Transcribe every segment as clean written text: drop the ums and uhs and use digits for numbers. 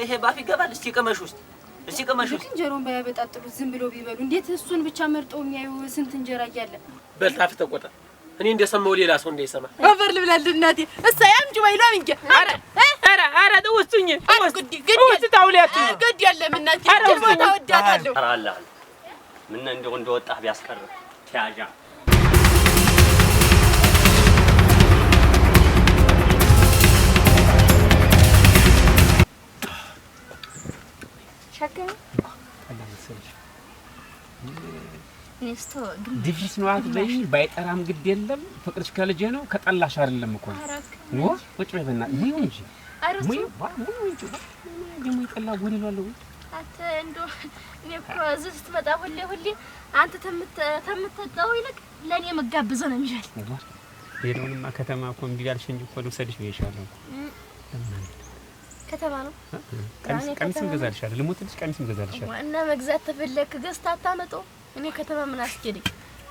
ይሄ ባፍ ይገባል። እስቲ ቀመሽ ውስጥ እስቲ ቀመሽ ውስጥ እንጀራውን ባያበጣጥሉት ዝም ብሎ ቢበሉ እንዴት እሱን ብቻ መርጠው የሚያዩ ስንት እንጀራ እያለ በልታፍ ተቆጣ። እኔ እንደሰማው ሌላ ሰው እንዳይሰማ አፈር ልብላል እናቴ እሳይ አምጪ ባይሏ እንጂ አረ ተወስቱኝ ግድ ታውሊያት ግድ የለም እናቴ ቦታ ወዳታለሁ። አረ አላህ ምን እንደወጣህ ቢያስቀር ተያዣ ሸከም ነስቶ ዲፍስ ነው አትበይሽ ባይጠራም ግድ የለም ፍቅርሽ ከልጄ ነው ከጠላሽ አይደለም እኮ ነው ቁጭ በይና ሙይ እንጂ ሙይ እንጂ ደሞ ይጠላ ወደላለው አተ እንዶ እኔ እኮ እዚህ ስትመጣ ሁሌ አንተ ተምትጠጣው ይልቅ ለኔ መጋብዘው ነው የሚሻል። ሄደውንማ ከተማ እኮ እምቢ ያልሽ እንጂ እኮ ልውሰድሽ ብዬሻለሁ። ከተማ ነው ቀሚስም ገዛልሻለሁ። ልሞትልሽ ቀሚስም ገዛልሻለሁ። እና መግዛት ተፈለክ ገዝታ አታመጣው። እኔ ከተማ ምን አስኬደኝ?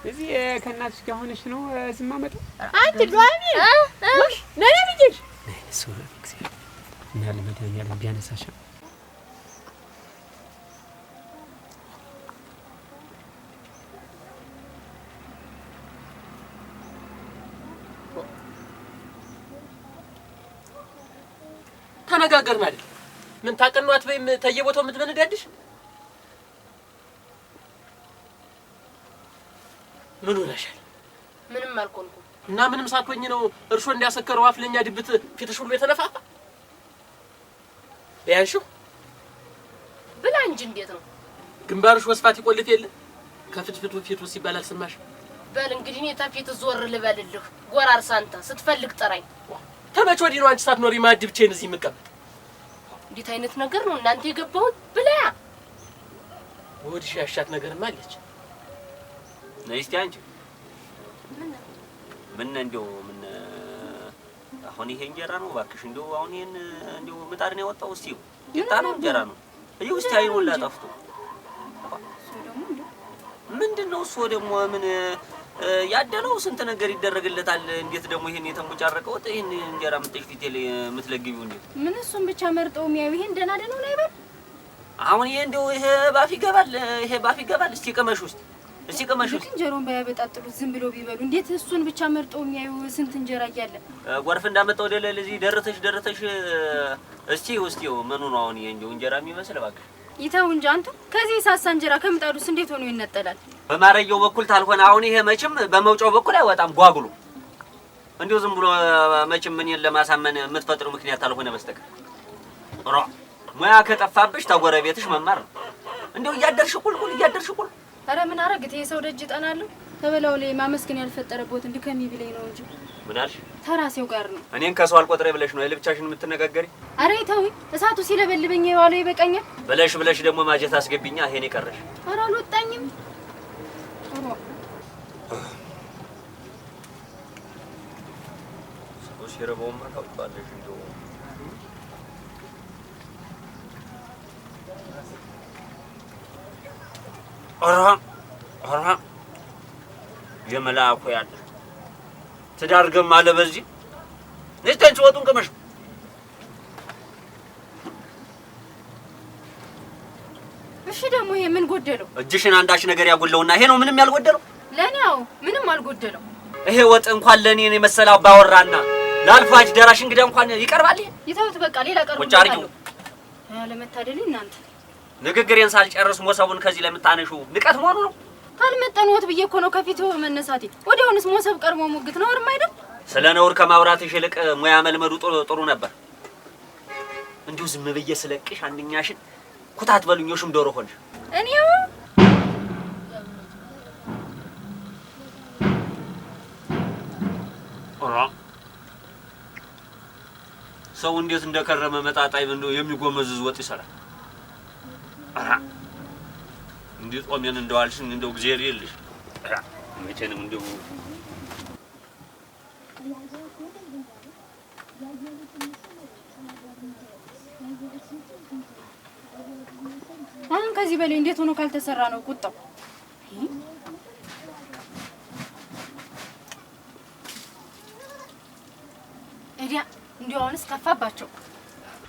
እዚህ ከእናትሽ ጋር ሆነሽ ነው እዚህ ማመጣው? አንተ ዱአኒ ነኔ ልጅሽ እሱ እግዚአብሔር ምን ያለ መድኃኒዓለም ቢያነሳሽ ተነጋገርን አይደል? ምን ታቀኗት ወይም ተየቦታው የምትበነዳድሽ ምን ሆነሻል? ምንም አልቆንኩም እና ምንም ሳትሆኝ ነው እርሾ እንዲያሰከረው አፍለኛ ድብት ፊትሽ ሁሉ የተነፋፋ ያንሽው ብላ እንጂ እንዴት ነው ግንባርሽ ወስፋት ይቆልፍ የለ ከፍትፍቱ ፊቱ ሲባል አልሰማሽ? በል እንግዲህ እኔ ታፊት ዞር ልበልልህ ጎራር ሳንታ ስትፈልግ ጠራኝ። ተመች ወዲህ ነው አንቺ ሳትኖሪ ማድ ብቻዬን እዚህ የምቀመጥ? እንዴት አይነት ነገር ነው እናንተ የገባሁት? ብላ ወዲሽ ያሻት ነገርማ አለች። ነይስቲ አንቺ ምን እንደው ምን አሁን ይሄ እንጀራ ነው እባክሽ። እንደው አሁን ይሄን እንደው ምጣድ ነው ያወጣው። እስቲ ጌታ ነው እንጀራ ነው እዩ። እስቲ አይሆን ላጣፍቶ ምንድነው እሱ ደግሞ ምን ያደለው ስንት ነገር ይደረግለታል። እንዴት ደግሞ ይሄን የተንቆጫረቀው ይሄን እንጀራ ምጥሽ ፊት የምትለግቢው እንዴት ምን እሱን ብቻ መርጠው የሚያዩ ይሄን ደና ደና ነው አይበል። አሁን ይሄ እንደው ይሄ ባፍ ይገባል፣ ይሄ ባፍ ይገባል። እስቲ ቀመሽ ውስጥ እስቲ ቀመሽ ውስጥ እንጀራውን ባያበጣጥሉት ዝም ብሎ ቢበሉ እንዴት እሱን ብቻ መርጠው የሚያዩ ስንት እንጀራ እያለ ጎርፍ እንዳመጣው ደለለ እዚህ ደረተሽ እስቲ ውስጥው ምኑ ነው አሁን ይሄ እንደው እንጀራ የሚመስል እባክሽ ይተው እንጂ አንተ ከዚህ ሳሳ እንጀራ ከምጣዱስ እንዴት ሆኖ ይነጠላል? በማረየው በኩል ታልሆነ አሁን ይሄ መቼም በመውጫው በኩል አይወጣም ጓጉሉ። እንዴው ዝም ብሎ መቼም ምን ለማሳመን የምትፈጥረው ምክንያት ታልሆነ በስተቀር ሙያ ከጠፋብሽ ተጎረቤትሽ መማር ነው። እንዴው እያደርሽ ቁልቁል ኧረ ምን አረግት ይሄ ሰው ደጅ ጠናለሁ ተበላው ላይ ማመስገን ያልፈጠረበት እንድከሚ ቢለኝ ነው እንጂ ምን አልሽ? ተራሴው ጋር ነው። እኔን ከሰው አልቆጥሬ ብለሽ ነው ለብቻሽን የምትነጋገሪ? አረ ይተው እሳቱ ሲለበልበኝ የዋለው ይበቃኛል ብለሽ ደግሞ ማጀት አስገብኛ ይሄን ይቀርሽ። አረ አልወጣኝም ሰው ሲረበውማ ታውቃለሽ እንደው አራ የመላኩ ያለ ተዳርገም አለ በዚህ ነስተን ወጡን ከመሽ እሺ ደግሞ ይሄ ምን ጎደለው? እጅሽን አንዳች ነገር ያጎለውና ይሄ ነው ምንም ያልጎደለው? ለኔው ምንም አልጎደለው። ይሄ ወጥ እንኳን ለኔ ነው የመሰላው ባወራና ላልፋጅ ደራሽ እንግዳ እንኳን ይቀርባል። ይተውት በቃ ሌላ ቀርቦ ቁጭ አርጊው። ለመታደል እናንተ ንግግሬን ሳልጨርስ ሞሰቡን ከዚህ ለምታነሹ ንቀት መሆኑ ነው። ካልመጠንወት ብዬ እኮ ነው ከፊቱ መነሳቴ። ወዲያውንስ ሞሰብ ቀርሞ ሙግት ነው እርም አይደል? ስለ ነውር ከማውራትሽ ይልቅ ሙያ መልመዱ ጥሩ ነበር። እንዲሁ ዝም ብዬ ስለቅሽ አንደኛሽን ኩታት በሉኞሽም ዶሮ ሆንሽ። እኔው ሰው እንዴት እንደከረመ መጣጣይ እንደው የሚጎመዝዝ ወጥ ይሰራል። እንዴት ቆሜን እንደዋልሽን እንደው እግዚአብሔር ይልሽ መቼንም እንደው አሁን ከዚህ በላይ እንዴት ሆኖ ካልተሰራ ነው ቁጣው? እዲያ እንዲያውንስ ከፋባቸው።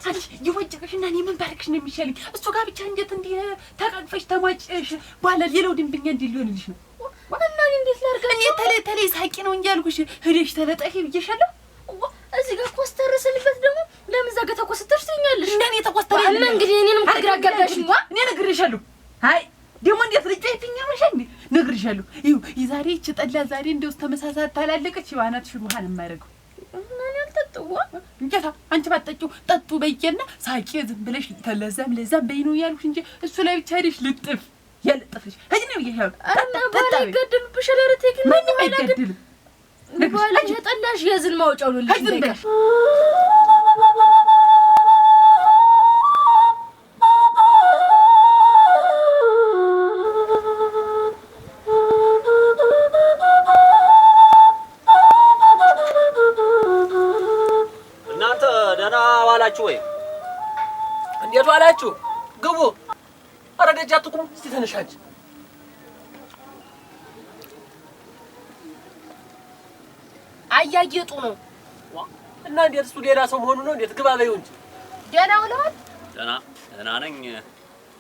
አንቺ ይወጭቅሽና እኔ ምን ባርክሽ ነው የሚሻለኝ? እሱ ጋር ብቻ እንዴት እንዴ ተቃቅፈሽ ተሟጭሽ በኋላ ሌላው ድንብኛ እንዴ ሊሆንልሽ ነው? እና እኔ እንዴት ላድርግ? እኔ ተለ ሳቂ ነው እንጂ ያልኩሽ ሄደሽ ተለጠፊ ብዬሻለሁ። እዚህ ጋር ኮስተረስልበት ደግሞ ለምን ዘጋ ተኮስተርሽ ትኛለሽ? እንደኔ ተኮስተረ እና እንግዲህ እኔንም ትግራጋጋሽኝ እኔ ነግሬሻለሁ። አይ ደግሞ እንዴት ልጨይፍኛ መሻኝ ነግሬሻለሁ። ይኸው የዛሬ እቺ ጠላ ዛሬ እንደው ተመሳሳት ታላለቀች ይዋናት ሽሩሃን የማያደርገው እና እኔ አልጠጣው እንጀታ አንቺ ባጠጪው ጠጡ በየና ሳቂ ዝም ብለሽ ለዛም በይ ነው ያልኩሽ እንጂ እሱ ላይ ብቻ ሄደሽ ልጥፍ ያልጥፍሽ ሄጂ ነው ይሄው ጠጣ ይገድልብሻል። ኧረ ተይ ግን ምንም አይገድልም። ነግሬሽ አንቺ ጠላሽ የዝል ማውጫው ነው ልጅ እንደካ ዋላችሁ ወይ? እንዴት ዋላችሁ? ግቡ። ኧረ ደጅ አትቁሙ። እስቲ ትንሽ አንቺ አያጌጡ ነው እና እንዴት እሱ ሌላ ሰው መሆኑ ነው? እንዴት ግባ በይው እንጂ። ደህና ውለዋል? ደህና ነኝ።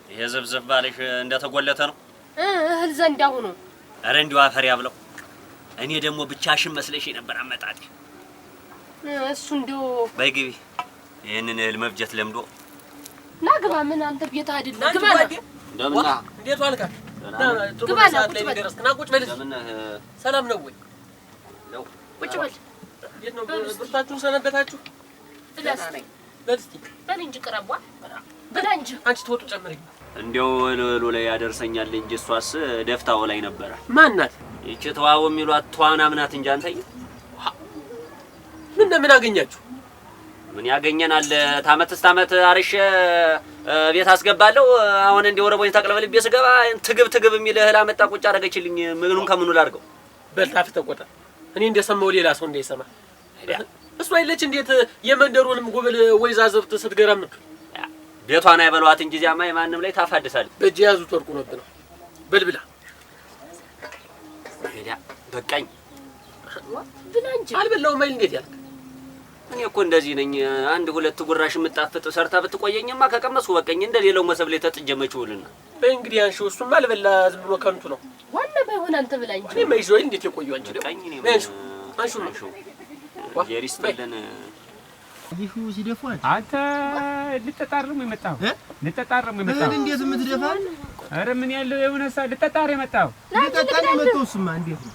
ይሄ ዝብዝብ ባልሽ እንደተጎለተ ነው እህል ዘንዳ ሆኖ። ኧረ እንዲሁ አፈር ያብለው። እኔ ደግሞ ብቻሽን መስለሽ ነበር አመጣጤ። እሱ እንዲሁ በይ ግቢ። ይሄንን እህል መፍጀት ለምዶ ና ግባ። ምን አንተ ቤት አይደለም ግባ። እንደምን እንዴት ዋልካ? ግባ ና ቁጭ በል። ና ቁጭ በል። ሰላም ነው ወይ? ነው ቁጭ በል። እንዴት ነው ብርታችሁን ሰነበታችሁ? እላስ በል እስቲ በል እንጂ ቅረቧ በላ እንጂ አንቺ ተወጡ ጨምሪ። እንዲያው እህሉ ላይ ያደርሰኛል እንጂ እሷስ ደፍታው ላይ ነበረ። ማን ናት? ይቺ ተዋው የሚሏት ተዋናም ናት እንጂ አንተዬ ምን አገኛችሁ? ምን ያገኘናል? ታመት አርሼ ቤት አስገባለሁ። አሁን እንደ ወረቦኝ ተቀለበልቤ ስገባ ትግብ የሚል እህል አመጣ ቁጭ አደረገችልኝ። ምኑን ከምኑ ላድርገው? በልታፍ ተቆጣ። እኔ እንደሰማው ሌላ ሰው እንዳይሰማ። እሱ አይለች እንዴት የመንደሩንም ጉብል ወይዛ ዘብት ስትገራምቱ ቤቷን አይበሏት እንጂ እዚያማ የማንም ላይ ታፋድሳለች። በእጅ ያዙት ወርቁ ነው ነው በልብላ ሄዳ በቃኝ ብላ እንጂ አልበላውም አይል እንዴት ያልክ? እኔ እኮ እንደዚህ ነኝ። አንድ ሁለት ጉራሽ የምጣፍጥ ሰርታ ብትቆየኝማ ከቀመስኩ በቃኝ። እንደሌላው መሰብ ላይ ተጥጀመችውልና በእንግዲህ አንሺው። እሱማ አልበላ ዝም ብሎ ከንቱ ነው። ዋና ባይሆን አንተ ብላ እንጂ እኔ ማይዞይ እንዴት የቆየው አንቺ ደግሞ አንሺው የሪስጥልን ይሁ ሲደፋል አንተ ልጠጣርም የመጣው ልጠጣርም የመጣው እንዴት የምትደፋል? አረ ምን ያለው የሆነሳ ልጠጣር የመጣው ልጠጣር የመጣው እሱማ እንዴት ነው?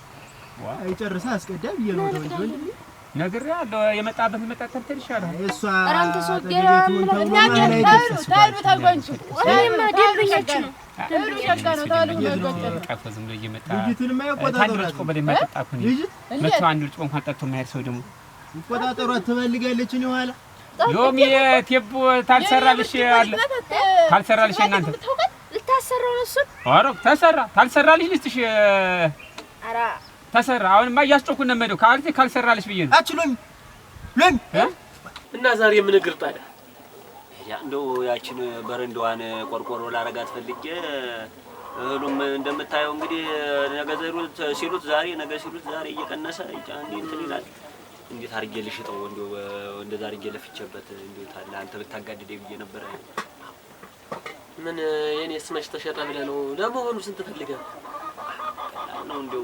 አይጨርሳ አስቀዳም ይየነው ወንድ ነግሬሃለሁ። የመጣበት መጣጣር ተልሻለሁ። እሷ አራንተ ሰው ገራም ታልጎንቹ ወይማ ደንበኛችን ነው ቀፈዝም ነው እየመጣ ልጅቱንማ ይቆጣጠሯት። ቆበለ ማጠጣኩ ነው መጥቶ አንድ ልጅ እንኳን ጠጥቶ የማይሄድ ሰው ደግሞ ይቆጣጠሯት ትፈልጋለች ነው ኋላ ዮም የቴቦ ታልሰራልሽ አለ ታልሰራልሽ እናንተ ልታሰራው ነው እሱ። አረ ተሰራ ታልሰራልሽ ልትሽ አራ ተሰራ። አሁንማ እያስጮኩን ነው መደው ካልሰራልሽ ብዬ ነው አችሎኝ ለን እና ዛሬ ምን እግር ታዲያ ያ እንደው ያችን በረንዳዋን ቆርቆሮ ላረጋት ፈልጌ እህሉም እንደምታየው እንግዲህ ነገ ሲሉት ዛሬ ነገ ሲሉት ዛሬ እየቀነሰ እንዴ እንትን ይላል። እንዴት አርጌ ልሽጠው? እንደው እንደዛ አርጌ ለፍቼበት እንደው ታላ አንተ ብታጋድደኝ ብዬ ነበር። ምን የኔስ መች ተሸጠ ብለህ ነው? ለመሆኑ ስንት ፈልገህ ነው? እንደው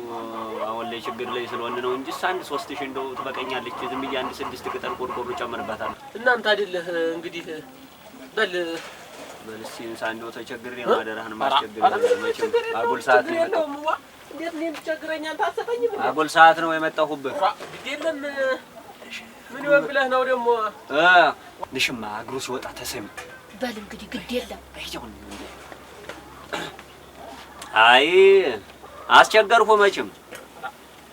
አሁን ላይ ችግር ላይ ስለሆነ ነው እንጂ አንድ 3000 እንደው ትበቀኛለች። ዝም ብዬ አንድ 6 ቅጠል ቆርቆሮ ጨምርባታለሁ። እናንተ አይደለህ እንግዲህ በል በልሲ ሳንዶ ተቸግሬ ነው አደራህን ማስቸግር መቼም አጉል ሰዓት ነው የመጣው። እንዴት ነው ተቸግረኛል? ታሰበኝ አጉል ሰዓት ነው የመጣሁብህ። ግዴለም ምን ይወን ብለህ ነው ደግሞ ንሽማ እግሩ ሲወጣ ተሰሚ በል እንግዲህ ግዴለም አይሁን እንዴ? አይ አስቸገርኩ መቼም።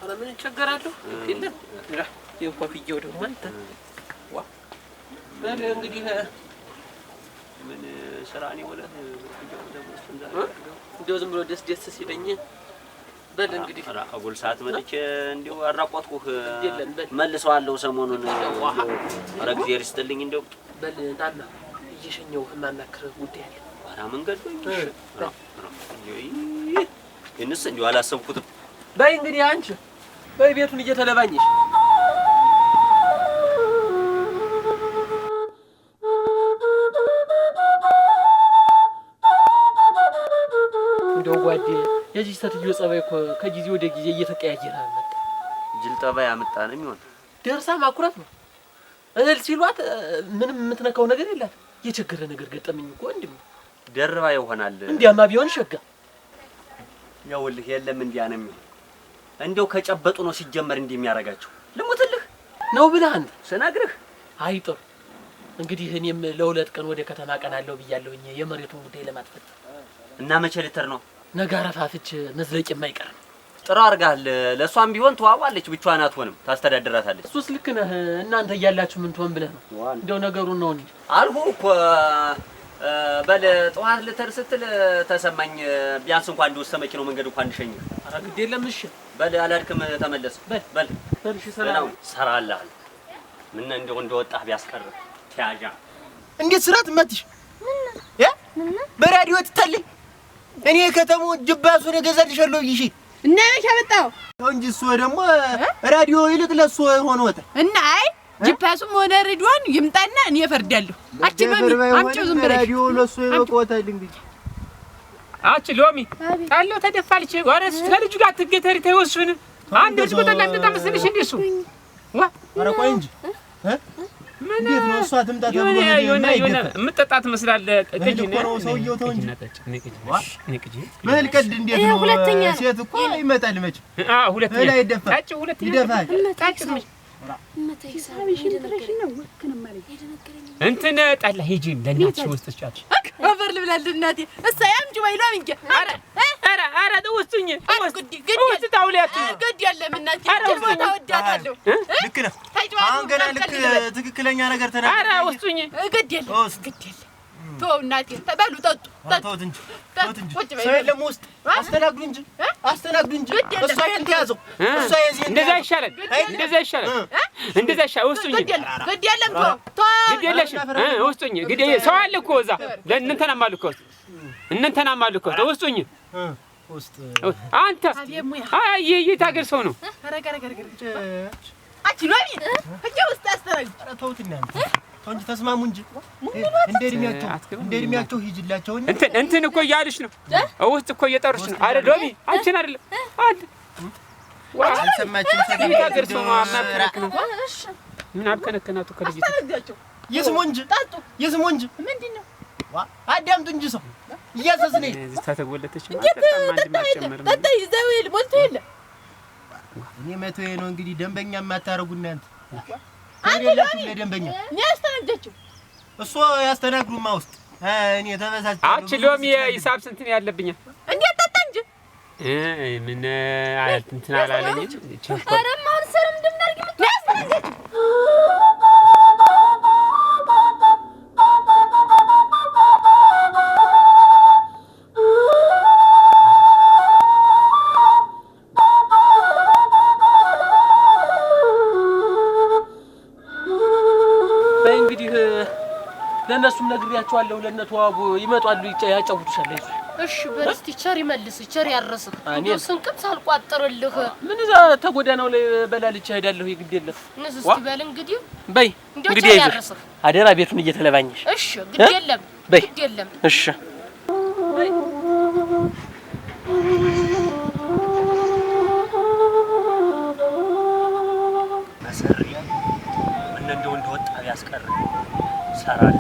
አረ ምን ቸገራለሁ? ግዴለም የኮፍዬው ደግሞ አንተ ዋ በል እንግዲህ ምን ስራ ነው ወለ እንደው ዝም ብሎ ደስ ሲለኝ በል እንግዲህ አጉል ሰዓት መጥቼ እንደው አራቆትኩህ መልሰዋለሁ ሰሞኑን። ኧረ እግዚአብሔር ይስጥልኝ። እንደው በል ናና እየሸኘው ማናክረህ ጉዳይ አለ። ኧረ መንገድ እንስ እንደው አላሰብኩትም። በይ እንግዲህ አንቺ በይ ቤቱን እየተለባኝሽ እንደው ጓዴ የዚህ ሴትዮ ጸባይ እኮ ከጊዜ ወደ ጊዜ እየተቀያየረ መጣ። ጅል ጠባይ አመጣ ነው የሚሆን። ደርሳ ማኩራት ነው። እህል ሲሏት ምንም የምትነካው ነገር የላት። የቸገረ ነገር ገጠመኝ እኮ ወንድም ደርባ ይሆናል። እንዲያማ ቢሆን ሸጋ ያውልህ የለም እንዲያ ነው የሚሆን። እንደው ከጨበጡ ነው ሲጀመር እንዲህ የሚያረጋቸው። ልሙትልህ ነው ብለህ አንተ ስነግርህ አይጥሩ። እንግዲህ እኔም ለሁለት ቀን ወደ ከተማ ቀናለሁ ብያለሁኝ የመሬቱን ጉዳይ ለማጥፈት እና መቼ ልትር ነው? ነገ አረፋፍች መዝለቅ የማይቀር ነው። ጥሩ አድርጋል። ለእሷም ቢሆን ተዋዋለች፣ ብቻዋን አትሆንም፣ ታስተዳድራታለች። እሱስ ልክ ነህ። እናንተ እያላችሁ ምን ትሆን ብለህ ነው? እንደው ነገሩን ነው እንጂ አልሁ እኮ በል ጠዋት ልትር ስትል ተሰማኝ። ቢያንስ እንኳን እንደወሰ መኪናው መንገድ እንኳን እንሸኝ። ኧረ ግድ የለም እሺ በል አላድክም፣ ተመለስ። በል እሺ ሰላም ሰራልሃል። ምን እንደወጣህ ቢያስቀር ተያዣ እንዴት ስራት መጥሽ በራዲዮ ትታለኝ። እኔ ከተማው ጅባሱን እገዛልሻለሁ ይሺ እና መቼ አመጣው እንጂ እሱ ደግሞ ራዲዮ ይልቅ ለሱ ሆኖ ወጣ እና አይ ጅፓሱም ሆነ ሬዲዮን ይምጣና እኔ እፈርዳለሁ። አቺ ሎሚ አምጪው ዝም ብለሽ ራዲዮ ለሱ ይወጣል። እንግዲህ አቺ ሎሚ ታለው ተደፋልሽ ወረስ ከልጁ ጋር ትገተሪ ተይወስን አንድ ልጅ ቆጠላ እንደ ተመስልሽ እንደሱ ዋ ኧረ ቆይ እንጂ እንዴት ነው እሷ ትምጣ ተብሎ የሆነ የምትጠጣ ትመስላለህ። ቅጂ ነው ሰውየው ተው እንጂ ነቅጂ መልቀድ እንዴት ነው ሴት እኮ ይመጣል መች ሁለተኛ ላይ ይደፋል ታጭ ሁለተኛ ይደፋል ታጭ እንትን ጠላ ሂጂ ለእናትሽ ውስጥ ጫች አፈር ልብላለህ እናቴ እሳ ያምጪ ባይሏ እንጂ ኧረ ተወስኝ ውስጥ ታውሊያት ግድ የለም እናቴ ጀርባ ወዳታለሁ። ልክ ነህ አሁን ገና ልክ ትክክለኛ ነገር ተናገር። ኧረ ውስጡኝ ግድ የለም ተው እናቴ ተበሉ ጠጡ ተውት እንጂ ሰው የለም ውስጥ አስተናግዱ እንጂ እሷ ይሄን ተያዘው እሷ የዚህ እንደዛ ይሻላል እንደዛ ውስጡኝ ግድ የለም ተው ግድ የለሽም ውስጡኝ ግድ ሰው አለ እኮ እዛ ለእነንተናም አሉ እኮ ውስጡኝ ውስጥ አንተ አይ የት ሀገር ሰው ነው? አቺ ሎሚ እጄ ውስጥ አስተናግድ። ኧረ ተውት እናንተ ተው እንጂ ተስማሙ እንጂ እንደ እድሜያቸው ሂጅላቸው። እንትን እኮ እያሉሽ ነው ውስጥ እኮ እየጠሩሽ ነው። አረ ሎሚ አንቺን አይደለም አንተ አልሰማችም? ሀገር ሰው ነው አማከረክነው ምን አልከነከናቱ ከልጅ አስተናግዳቸው ይስሙ እንጂ ጠጡ ይስሙ እንጂ ምንድነው አዳምጡ እንጂ ሰው እያዘዝነ እዚህ ታተጎለተች ማለት ተጣይ ዘውል ሞልቶ የለ እኔ መቶዬ ነው እንግዲህ ደንበኛ የማታረጉ እናንተ አንተ ለደንበኛ እኔ አስተናግዳቸው እሱ ያስተናግዱማ ውስጥ እኔ ተበሳጭ አቺ ሎሚ ሂሳብ ስንት ነው ያለብኛል? እንዴት ጠጣ እንጂ ምን አያት እንትን አላለኝ ኧረ ማን ሰረም እንደምናርግ ያስተናግዳቸው ለነሱም ነግሬያቸዋለሁ። ለነተዋቡ ይመጣሉ ያጫውቱሻል። አይዞሽ እሺ በርስቲ ቸር ይመልስ ቸር ያረስህ እንደው ስንቅም ሳልቋጥርልህ ምን እዛ ተጎዳናው ላይ በላልቻ ሄዳለሁ። ይግድ የለም ንስስቲ በል እንግዲህ በይ እንግዲህ ያረስህ አደራ ቤቱን እየተለባኝሽ እሺ ግድ የለም በይ ግድ የለም እሺ መሰሪያ ምን እንደወጣ ያስቀር ሰራላ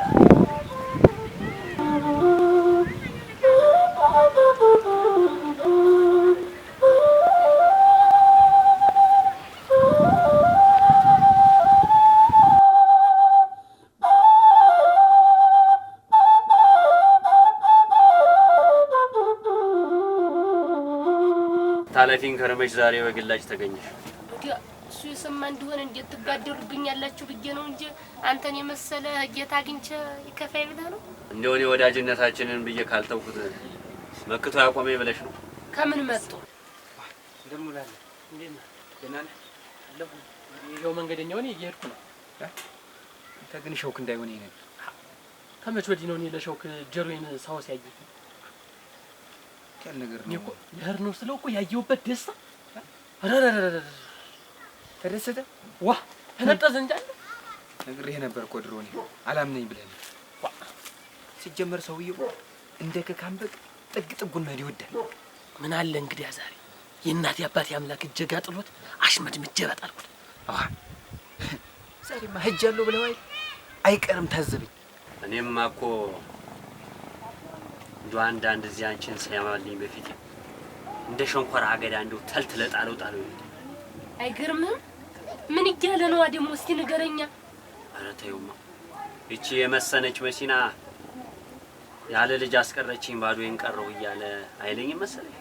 ታላፊን ከረመሽ ዛሬ በግላጭ ተገኘሽ። እሱ የሰማ እንደሆነ እንዴት ትጋደሉብኛላችሁ ብዬ ነው እንጂ አንተን የመሰለ ጌታ አግኝቼ ይከፋይ ብለህ ነው? እንደው እኔ ወዳጅነታችንን ብዬ ካልተውኩት መክቶ ያቆመኝ ብለሽ ነው? ከምን መጥቶ እንደምላለ እንዴት ነህ? ደህና ነህ? አለሁ ይሄው መንገደኛው እኔ እየሄድኩ ነው። አንተ ግን ሸውክ እንዳይሆን ይሄን ከመቼ ወዲህ ነው እኔ ለሸውክ ጀሮዬን ሳውስ ያየሁት? ቀል ነገር ነው እኮ ለህር ነው ስለው እኮ ያየሁበት ደስታ አረረረረ ተደሰተ ዋ ተነጠዘ እንጂ አለ ነግሬህ ነበር እኮ ድሮ እኔ አላምነኝ ብለህ ዋ ሲጀመር ሰውዬው እንደ ከካምበቅ ጥግ ጥጉን መሄድ ይወዳል። ምን አለ እንግዲያ ዛሬ የእናቴ አባቴ አምላክ እጀጋ ጥሎት አሽመድምጄ እመጣለሁ። አዋ ዛሬማ ሄጃለሁ ብለው አይቀርም ታዘበኝ። እኔማ እኮ እንደው አንዳንድ እዚህ አንቺን ሲያማልኝ በፊት እንደ ሸንኮራ አገዳ እንደው ተልትለ ጣለው አይገርምህም? ምን እያለ ነው ደግሞ እስቲ ንገረኛ። ኧረ ተይውማ ይቺ የመሰነች መሲና ያለ ልጅ አስቀረችኝ ባዶዬን ቀረሁ እያለ አይለኝም መሰለኝ።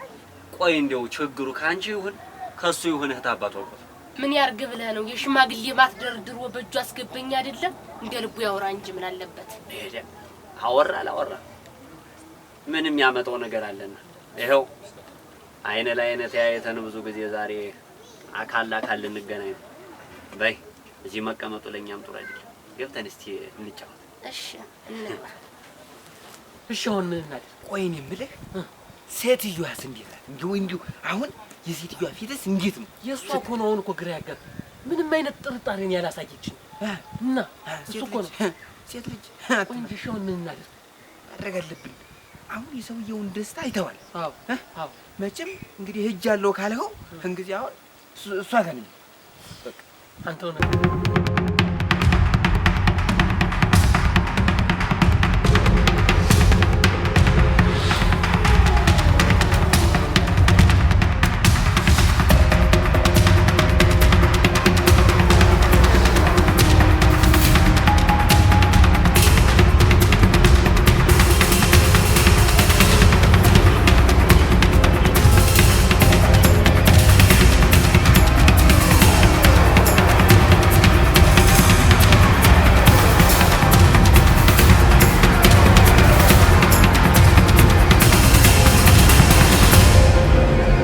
ቆይ እንደው ችግሩ ካንቺ ይሁን ከሱ ይሁን እህት አባቷ ቆይ ምን ያርግ ብለህ ነው? የሽማግሌ ማትደርድሮ በእጁ አስገበኝ አይደለም እንደ ልቡ ያወራ እንጂ ምን አለበት? ሄደ አወራ አላወራ ምንም ያመጣው ነገር አለና ይሄው አይነ ላይ አይነ ተያይተን ብዙ ጊዜ ዛሬ አካል ለአካል ልንገናኝ ነው። በይ እዚህ መቀመጡ ለኛም ጥሩ አይደለም። ገብተን እስቲ እንጫወት። እሺ እንግባ። እሺ አሁን ምን እናድርግ? ቆይ እኔ የምልህ ሴትዮዋስ እንዴት ናት? እንዲሁ አሁን የሴትዮዋ ፊትስ እንዴት ነው? የእሷ እኮ ነው አሁን እኮ ግራ ያጋባ። ምንም አይነት ጥርጣሬን ያላሳየችኝ እና እሱ እኮ ነው ሴት ልጅ። ቆይ እንጂ እሺ አሁን ምን እናድርግ? ማድረግ አለብን። አሁን የሰውየውን ደስታ አይተዋል። አዎ መቼም እንግዲህ ሄጃለሁ ካልኸው እንግዲህ አሁን እሷ ጋር ነኝ። በቃ አንተው ነው